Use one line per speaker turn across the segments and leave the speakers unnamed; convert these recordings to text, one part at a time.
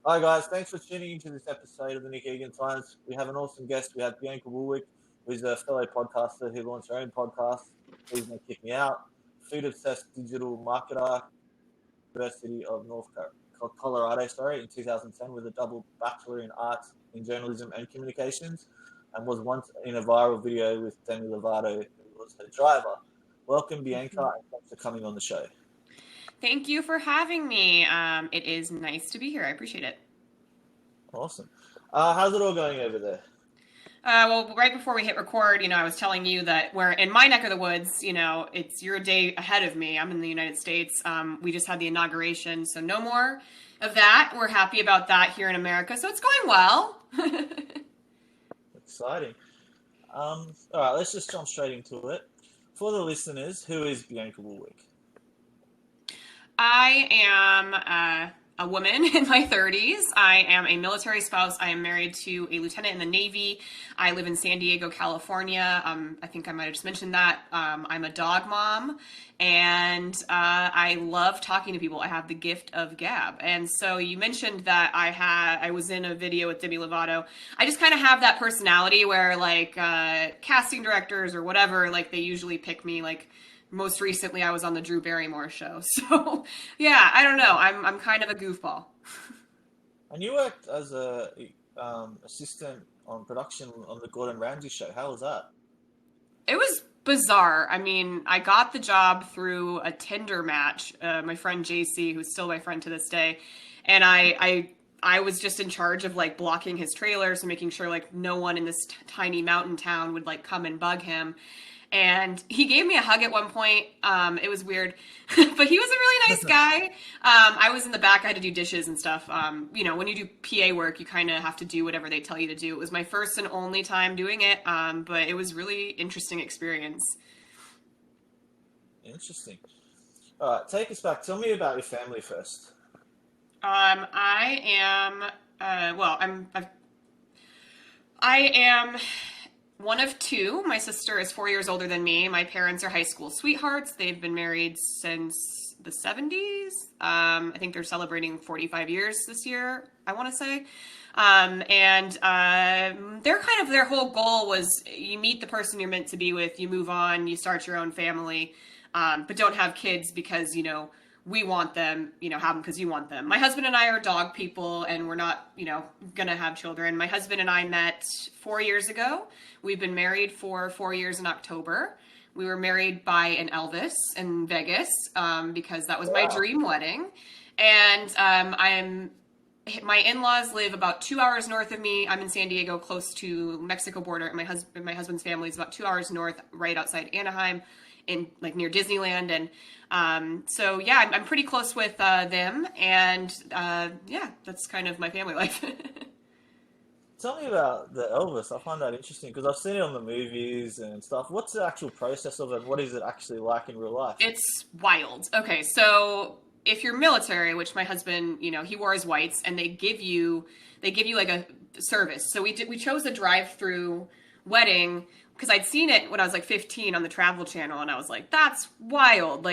Hi guys, thanks for tuning into this episode of the Nick Egan Times. We have an awesome guest. We have Bianca Wulwick, who's a fellow podcaster who launched her own podcast, Please Don't Kick Me Out, food obsessed digital marketer, University of Colorado, in 2010 with a double bachelor in arts in journalism and communications, and was once in a viral video with Demi Lovato, who was her driver. Welcome, Bianca, and thanks for coming on the show.
Thank you for having me. It is nice to be here. I appreciate it.
Awesome. How's it all going over there?
Well, right before we hit record, I was telling you that we're in my neck of the woods. You're a day ahead of me. I'm in the United States. We just had the inauguration, so no more of that. We're happy about that here in America, so it's going well.
Exciting. All right, let's just jump straight into it. For the listeners, who is Bianca Wulwick?
I am a woman in my 30s. I am a military spouse. I am married to a lieutenant in the Navy. I live in San Diego, California. I think I might have just mentioned that. I'm a dog mom, and I love talking to people. I have the gift of gab. And so you mentioned that I was in a video with Demi Lovato. I just kind of have that personality where casting directors or whatever, they usually pick me. Most recently, I was on the Drew Barrymore show. So, yeah, I don't know. I'm kind of a goofball.
And you worked as a assistant on production on the Gordon Ramsay show. How was that?
It was bizarre. I mean, I got the job through a Tinder match. My friend JC, who's still my friend to this day, and I was just in charge of blocking his trailers and making sure no one in this tiny mountain town would come and bug him. And he gave me a hug at one point. It was weird, but he was a really nice guy. I was in the back. I had to do dishes and stuff. When you do PA work, you kind of have to do whatever they tell you to do. It was my first and only time doing it, but it was really interesting experience.
Interesting. All right, take us back. Tell me about your family first.
I am one of two. My sister is 4 years older than me. My parents are high school sweethearts. They've been married since the 70s. I think they're celebrating 45 years this year, I want to say. Their whole goal was you meet the person you're meant to be with, you move on, you start your own family, but don't have kids because, we want them, have them because you want them. My husband and I are dog people, and we're not, going to have children. My husband and I met 4 years ago. We've been married for 4 years in October. We were married by an Elvis in Vegas because that was my dream wedding. And my in-laws live about 2 hours north of me. I'm in San Diego, close to Mexico border. And my husband's family is about 2 hours north, right outside Anaheim, in near Disneyland. And so yeah, I'm pretty close with them, and yeah, that's kind of my family life.
Tell me about the Elvis. I find that interesting because I've seen it on the movies and stuff. What's the actual process of it? What is it actually like in real life?
It's wild. Okay, so if you're military, which my husband, he wore his whites, and they give you a service. So we chose a drive-through wedding because I'd seen it when I was 15 on the Travel Channel, and I was like, that's wild,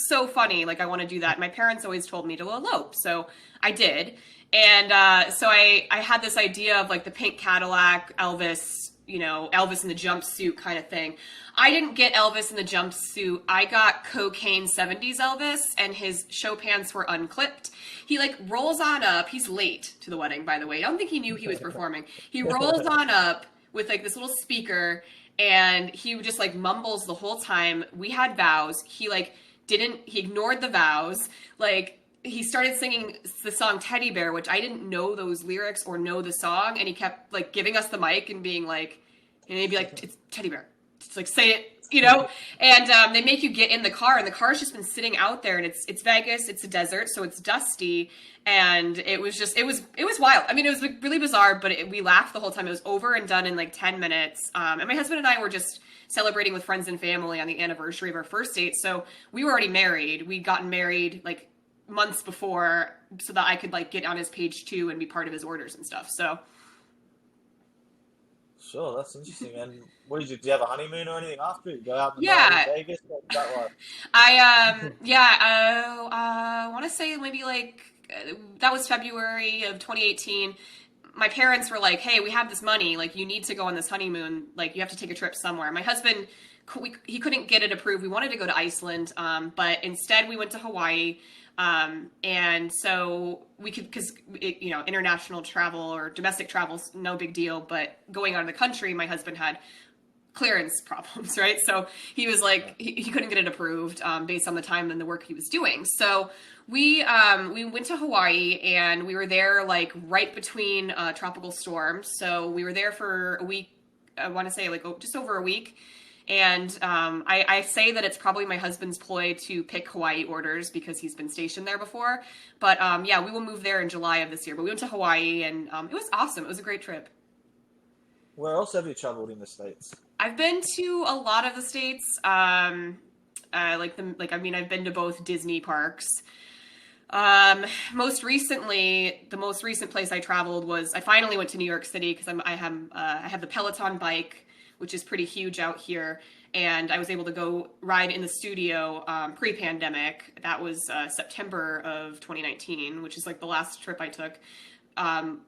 so funny, I want to do that. My parents always told me to elope, so I did. And so I had this idea of the pink Cadillac, Elvis, Elvis in the jumpsuit kind of thing. I didn't get Elvis in the jumpsuit. I got cocaine 70s Elvis, and his show pants were unclipped. He rolls on up. He's late to the wedding, by the way. I don't think he knew he was performing. He rolls on up with this little speaker, and he just mumbles the whole time. We had vows. He ignored the vows. He started singing the song Teddy Bear, which I didn't know those lyrics or know the song. And he kept giving us the mic and being and he'd be it's Teddy Bear. Just say it, And they make you get in the car, and the car's just been sitting out there, and it's Vegas. It's a desert, so it's dusty. And it was wild. I mean, it was really bizarre, but we laughed the whole time. It was over and done in 10 minutes. And my husband and I were just celebrating with friends and family on the anniversary of our first date. So we were already married. We'd gotten married months before so that I could get on his page too and be part of his orders and stuff. So.
Sure, that's interesting. And what did you do? You have a honeymoon or anything after? You go out in Vegas? What was that like?
I want to say maybe that was February of 2018. My parents were like, hey, we have this money. Like, you need to go on this honeymoon. Like, you have to take a trip somewhere. My husband, he couldn't get it approved. We wanted to go to Iceland, but instead we went to Hawaii. And so we could, because, international travel or domestic travel's no big deal, but going out of the country, my husband had clearance problems, right? So he was like, he couldn't get it approved based on the time and the work he was doing. So we went to Hawaii, and we were there like right between tropical storms. So we were there for a week. I want to say like just over a week. And I say that it's probably my husband's ploy to pick Hawaii orders because he's been stationed there before. But yeah, we will move there in July of this year. But we went to Hawaii, and it was awesome. It was a great trip.
Where else have you traveled in the States?
I've been to a lot of the States. I've been to both Disney parks. Most recently, the most recent place I traveled was, I finally went to New York City because I have the Peloton bike, which is pretty huge out here. And I was able to go ride in the studio, pre-pandemic. That was, September of 2019, which is like the last trip I took.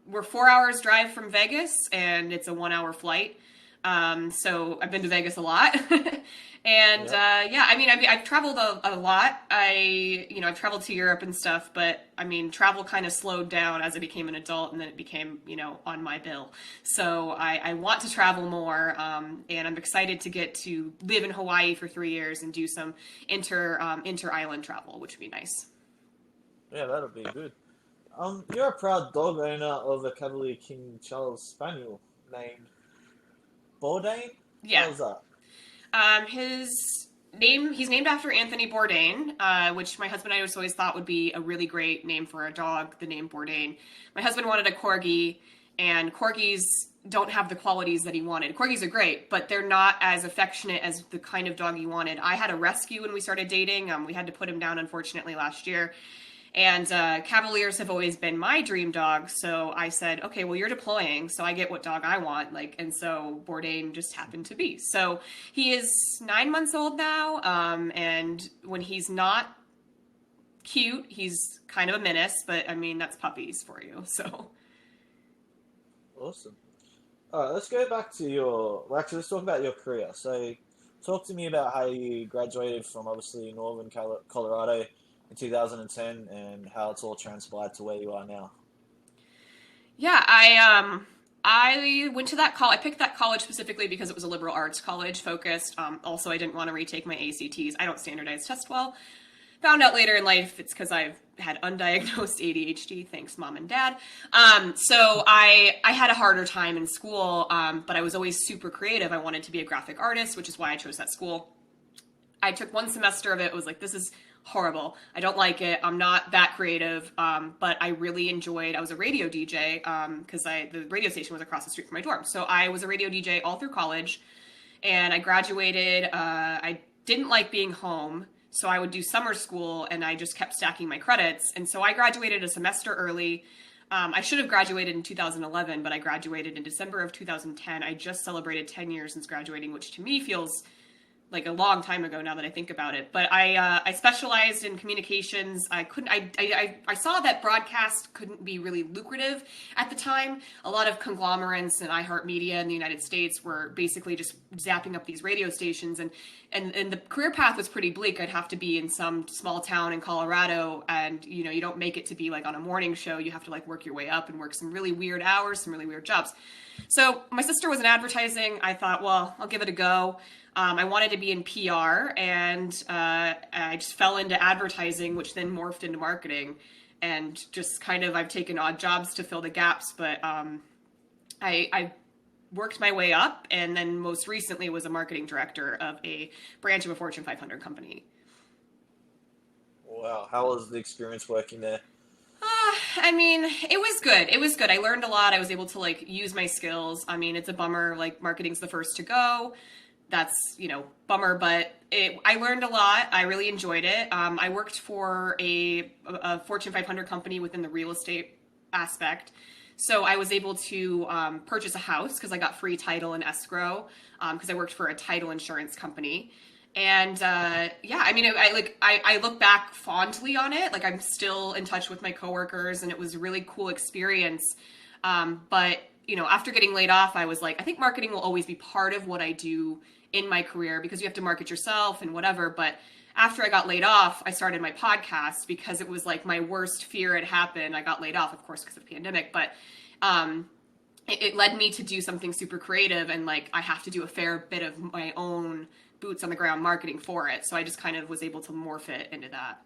We're 4 hours drive from Vegas, and it's a 1 hour flight. So I've been to Vegas a lot. And, I've traveled a lot. I've traveled to Europe and stuff, but I mean, travel kind of slowed down as I became an adult, and then it became, on my bill. So I want to travel more. And I'm excited to get to live in Hawaii for 3 years and do some inter-island travel, which would be nice.
Yeah, that'll be good. You're a proud dog owner of a Cavalier King Charles Spaniel named Bourdain?
Yeah.
How's that?
He's named after Anthony Bourdain, which my husband and I always thought would be a really great name for a dog, the name Bourdain. My husband wanted a Corgi, and Corgis don't have the qualities that he wanted. Corgis are great, but they're not as affectionate as the kind of dog he wanted. I had a rescue when we started dating. We had to put him down, unfortunately, last year. And Cavaliers have always been my dream dog, so I said, okay, well, you're deploying, so I get what dog I want, and so Bourdain just happened to be. So he is 9 months old now, and when he's not cute, he's kind of a menace, but, I mean, that's puppies for you, so.
Awesome. All right, let's go back to let's talk about your career. So talk to me about how you graduated from, obviously, Northern Colorado in 2010, and how it's all transpired to where you are now.
Yeah, I went to that college. I picked that college specifically because it was a liberal arts college focused. Also, I didn't want to retake my ACTs. I don't standardize test well. Found out later in life it's because I've had undiagnosed ADHD. Thanks, Mom and Dad. So I had a harder time in school, but I was always super creative. I wanted to be a graphic artist, which is why I chose that school. I took one semester of it. Was like, this is horrible. I don't like it. I'm not that creative, but I really enjoyed. I was a radio DJ because the radio station was across the street from my dorm. So I was a radio DJ all through college, and I graduated. I didn't like being home, so I would do summer school, and I just kept stacking my credits. And so I graduated a semester early. I should have graduated in 2011, but I graduated in December of 2010. I just celebrated 10 years since graduating, which to me feels like a long time ago now that I think about it. But I specialized in communications. I saw that broadcast couldn't be really lucrative at the time. A lot of conglomerates and iHeartMedia in the United States were basically just zapping up these radio stations, and the career path was pretty bleak. I'd have to be in some small town in Colorado, and you don't make it to be like on a morning show. You have to like work your way up and work some really weird hours, some really weird jobs. So my sister was in advertising. I thought, well, I'll give it a go. I wanted to be in PR, and I just fell into advertising, which then morphed into marketing, and just kind of I've taken odd jobs to fill the gaps, but I worked my way up, and then most recently was a marketing director of a branch of a Fortune 500 company.
Wow, how was the experience working there?
I mean, it was good. It was good. I learned a lot. I was able to like use my skills. I mean, it's a bummer, like marketing's the first to go. That's, bummer, but I learned a lot. I really enjoyed it. I worked for a Fortune 500 company within the real estate aspect. So I was able to purchase a house because I got free title and escrow because I worked for a title insurance company. And yeah, I mean, I look back fondly on it. Like I'm still in touch with my coworkers, and it was a really cool experience. But you know, after getting laid off, I was like, I think marketing will always be part of what I do in my career because you have to market yourself and whatever. But after I got laid off, I started my podcast because it was like my worst fear had happened. I got laid off, of course, because of the pandemic, but it led me to do something super creative, and like I have to do a fair bit of my own boots on the ground marketing for it. So I just kind of was able to morph it into that.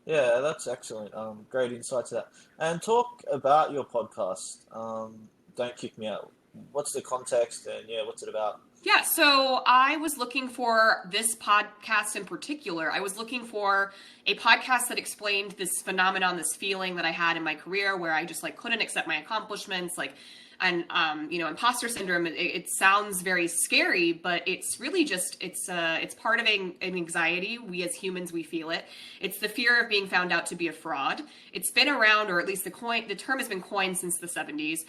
Yeah, that's excellent. Great insight to that. And talk about your podcast. Don't kick me out. What's the context and yeah, what's it about?
Yeah, so I was looking for this podcast in particular. I was looking for a podcast that explained this phenomenon, this feeling that I had in my career where I just like couldn't accept my accomplishments, like, and you know, imposter syndrome. It sounds very scary, but it's really just it's part of an anxiety. We as humans, we feel it. It's the fear of being found out to be a fraud. It's been around, or at least the term has been coined since the 70s.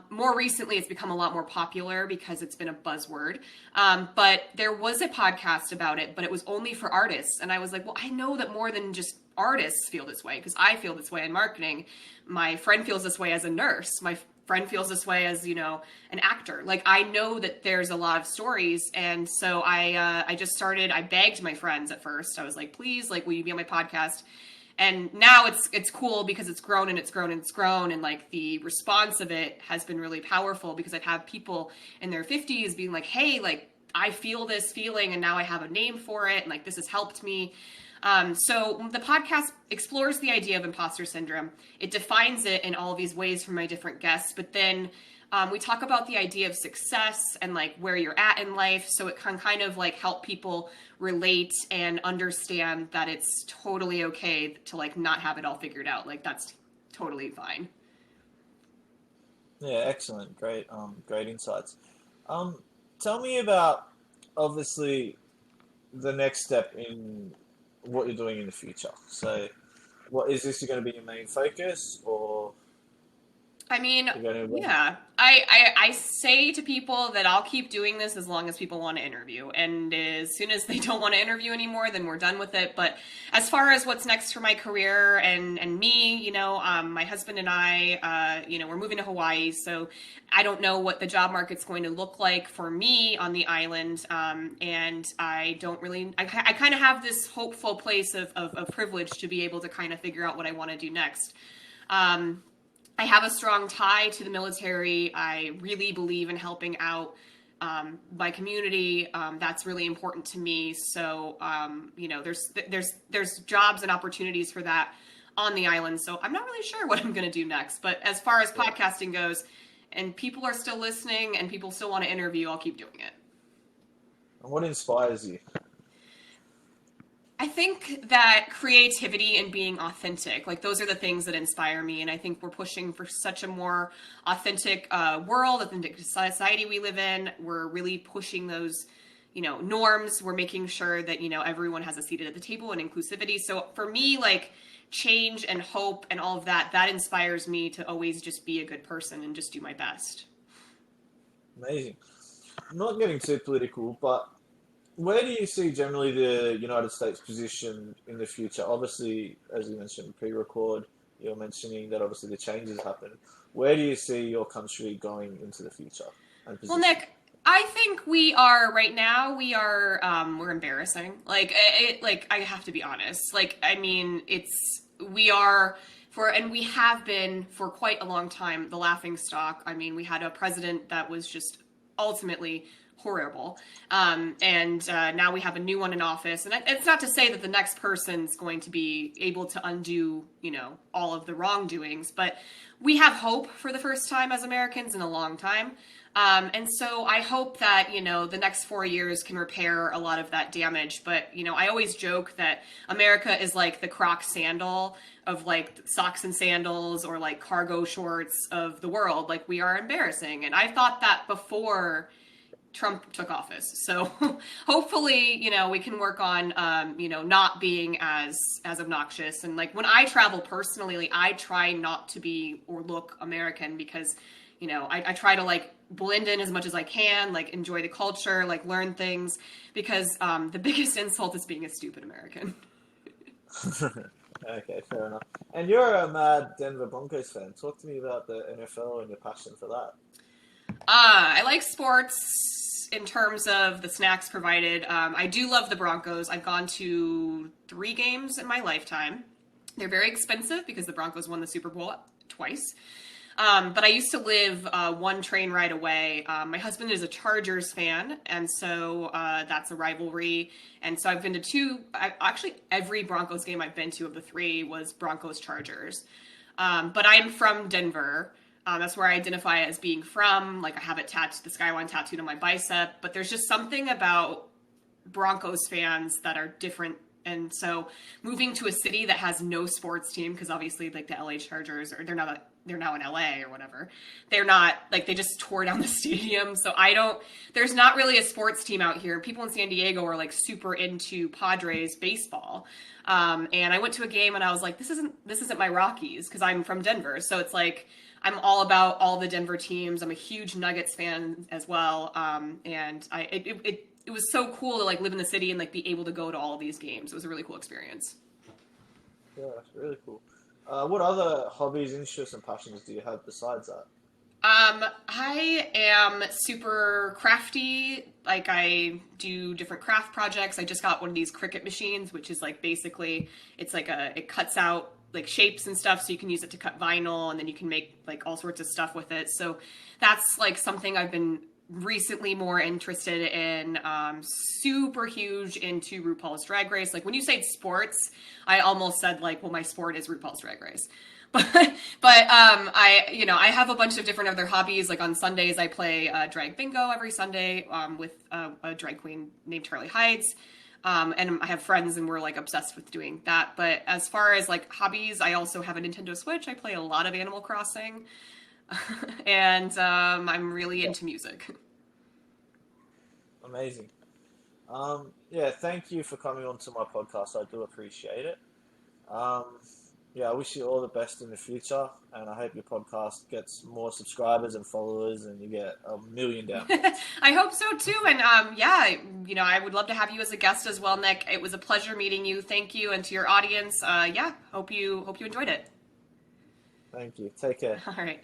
More recently, it's become a lot more popular because it's been a buzzword. But there was a podcast about it, but it was only for artists, and I was like, well, I know that more than just artists feel this way because I feel this way in marketing. My friend feels this way as a nurse. My friend feels this way as, you know, an actor. Like I know that there's a lot of stories. And so I just started, I begged my friends at first. I was like, please, like, will you be on my podcast? And now it's cool because it's grown and it's grown and it's grown. And like the response of it has been really powerful because I've had people in their 50s being like, hey, like I feel this feeling and now I have a name for it. And like, this has helped me. So the podcast explores the idea of imposter syndrome. It defines it in all of these ways from my different guests, but then we talk about the idea of success and like where you're at in life. So it can kind of like help people relate and understand that it's totally okay to like not have it all figured out. Like that's totally fine.
Yeah, excellent. Great insights. Tell me about obviously the next step in what you're doing in the future. So, what is this going to be your main focus, or?
I mean, yeah, I say to people that I'll keep doing this as long as people want to interview. And as soon as they don't want to interview anymore, then we're done with it. But as far as what's next for my career and me, you know, my husband and I, you know, we're moving to Hawaii. So I don't know what the job market's going to look like for me on the island. And I don't really, I kind of have this hopeful place of privilege to be able to kind of figure out what I want to do next. I have a strong tie to the military. I really believe in helping out my community. That's really important to me. So, you know, there's jobs and opportunities for that on the island. So I'm not really sure what I'm going to do next. But as far as podcasting goes, and people are still listening and people still want to interview, I'll keep doing it.
And what inspires you?
I think that creativity and being authentic, like those are the things that inspire me. And I think we're pushing for such a more authentic world, authentic society we live in. We're really pushing those, you know, norms. We're making sure that, you know, everyone has a seat at the table and inclusivity. So for me, like change and hope and all of that, that inspires me to always just be a good person and just do my best.
Amazing. I'm not getting too political, but where do you see generally the United States position in the future? Obviously, as you mentioned pre-record, you're mentioning that obviously the changes happen. Where do you see your country going into the future?
Well, Nick, I think we are right now. We're embarrassing. Like I have to be honest. Like I mean, we have been for quite a long time the laughing stock. I mean, we had a president that was just ultimately horrible. And now we have a new one in office. And it's not to say that the next person's going to be able to undo, you know, all of the wrongdoings, but we have hope for the first time as Americans in a long time. And so I hope that, you know, the next 4 years can repair a lot of that damage. But, you know, I always joke that America is like the Croc sandal of like socks and sandals or like cargo shorts of the world. Like we are embarrassing. And I thought that before Trump took office. So hopefully, you know, we can work on, you know, not being as obnoxious. And like when I travel personally, like, I try not to be or look American because, you know, I try to like blend in as much as I can, like enjoy the culture, like learn things, because the biggest insult is being a stupid American.
Okay, fair enough. And you're a mad Denver Broncos fan. Talk to me about the NFL and your passion for that.
I like sports in terms of the snacks provided. I do love the Broncos. I've gone to 3 games in my lifetime. They're very expensive because the Broncos won the Super Bowl twice. But I used to live 1 train ride away. My husband is a Chargers fan, and so that's a rivalry. And so I've been to 2, actually every Broncos game I've been to of the 3 was Broncos-Chargers. But I'm from Denver. That's where I identify as being from. Like I have it tattooed, the Skyline tattooed on my bicep. But there's just something about Broncos fans that are different. And so moving to a city that has no sports team, because obviously like the LA Chargers, or they're now in LA or whatever. They're not, like, they just tore down the stadium. So there's not really a sports team out here. People in San Diego are like super into Padres baseball. And I went to a game and I was like, this isn't my Rockies, because I'm from Denver. So it's like, I'm all about all the Denver teams. I'm a huge Nuggets fan as well. And it was so cool to like live in the city and like be able to go to all of these games. It was a really cool experience.
Yeah, that's really cool. What other hobbies, interests, and passions do you have besides that?
I am super crafty. Like I do different craft projects. I just got one of these Cricut machines, which is like basically it cuts out like shapes and stuff, so you can use it to cut vinyl, and then you can make like all sorts of stuff with it. So that's like something I've been recently more interested in. Super huge into RuPaul's Drag Race. Like when you say sports, I almost said like, well, my sport is RuPaul's Drag Race. But I have a bunch of different other hobbies. Like on Sundays, I play drag bingo every Sunday with a drag queen named Charlie Hides. And I have friends and we're like obsessed with doing that. But as far as like hobbies, I also have a Nintendo Switch. I play a lot of Animal Crossing. And I'm really into music.
Amazing. Yeah, thank you for coming on to my podcast. I do appreciate it. Yeah, I wish you all the best in the future, and I hope your podcast gets more subscribers and followers, and you get 1 million downloads.
I hope so too, and I would love to have you as a guest as well, Nick. It was a pleasure meeting you. Thank you, and to your audience, hope you enjoyed it.
Thank you. Take care.
All right.